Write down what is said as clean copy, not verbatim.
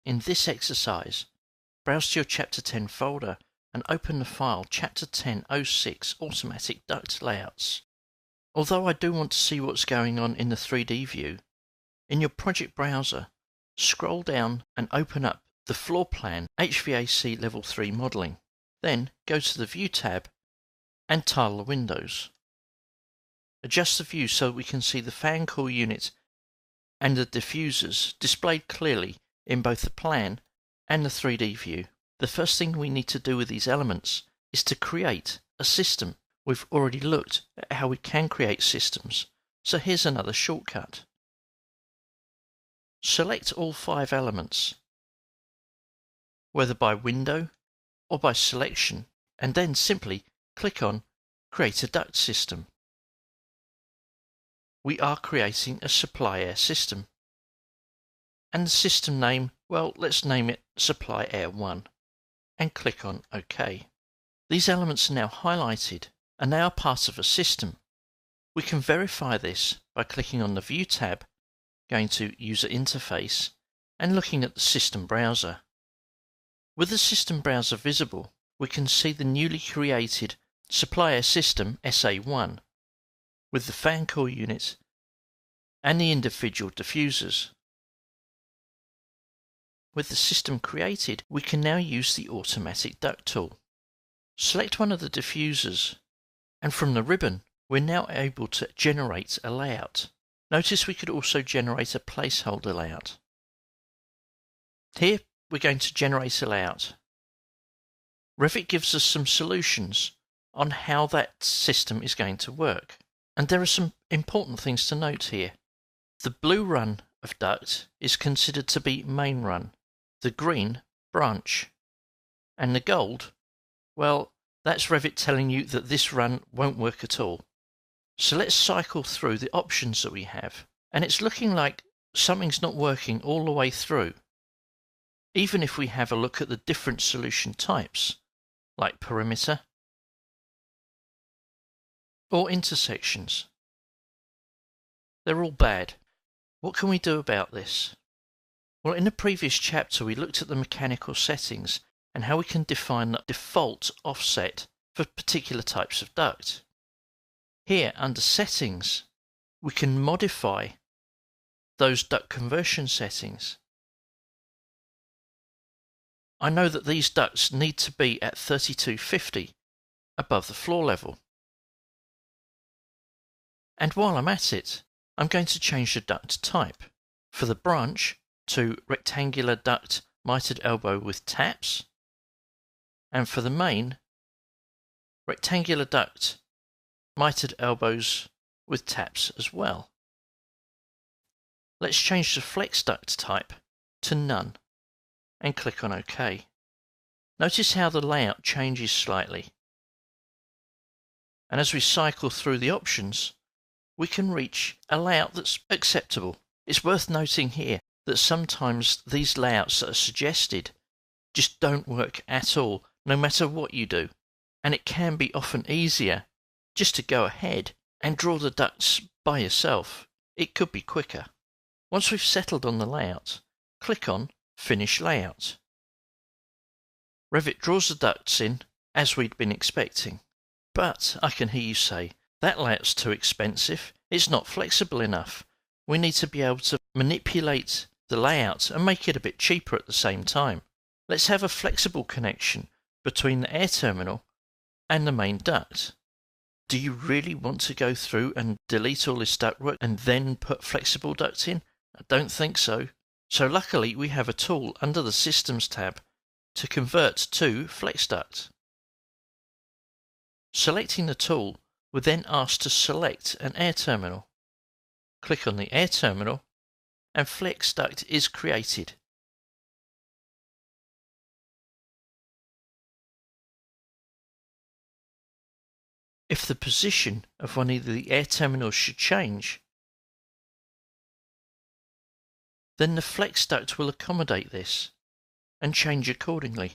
In this exercise, browse to your Chapter 10 folder and open the file Chapter 10.06 Automatic Duct Layouts. Although I do want to see what's going on in the 3D view, in your project browser, scroll down and open up the Floor Plan HVAC Level 3 Modeling. Then go to the View tab and tile the windows. Adjust the view so we can see the fan coil unit and the diffusers displayed clearly in both the plan and the 3D view. The first thing we need to do with these elements is to create a system. We've already looked at how we can create systems, so here's another shortcut. Select all 5 elements, whether by window or by selection, and then simply click on Create a Duct System. We are creating a supply air system. And the system name, well, let's name it Supply Air 1, and click on OK. These elements are now highlighted, and they are part of a system. We can verify this by clicking on the View tab, going to User Interface, and looking at the System Browser. With the System Browser visible, we can see the newly created Supply Air System SA1, with the fan coil unit and the individual diffusers. With the system created, we can now use the Automatic Duct tool. Select one of the diffusers, and from the ribbon, we're now able to generate a layout. Notice we could also generate a placeholder layout. Here, we're going to generate a layout. Revit gives us some solutions on how that system is going to work. And there are some important things to note here. The blue run of duct is considered to be main run, the green branch, and the gold, well, that's Revit telling you that this run won't work at all. So let's cycle through the options that we have, and it's looking like something's not working all the way through, even if we have a look at the different solution types, like perimeter or intersections. They're all bad. What can we do about this? Well, in the previous chapter we looked at the mechanical settings and how we can define the default offset for particular types of duct. Here, under Settings, we can modify those duct conversion settings. I know that these ducts need to be at 3250 above the floor level. And while I'm at it, I'm going to change the duct type. For the branch, to rectangular duct mitered elbow with taps, and for the main, rectangular duct mitered elbows with taps as well. Let's change the flex duct type to none and click on OK. Notice how the layout changes slightly. And as we cycle through the options, we can reach a layout that's acceptable. It's worth noting here that sometimes these layouts that are suggested just don't work at all, no matter what you do. And it can be often easier just to go ahead and draw the ducts by yourself. It could be quicker. Once we've settled on the layout, click on Finish Layout. Revit draws the ducts in as we'd been expecting. But I can hear you say, that layout's too expensive, it's not flexible enough. We need to be able to manipulate the layout and make it a bit cheaper at the same time. Let's have a flexible connection between the air terminal and the main duct. Do you really want to go through and delete all this ductwork and then put flexible duct in? I don't think so. So luckily we have a tool under the Systems tab to convert to flex duct. Selecting the tool, we're then asked to select an air terminal. Click on the air terminal and flex duct is created. If the position of one of the air terminals should change, then the flex duct will accommodate this and change accordingly.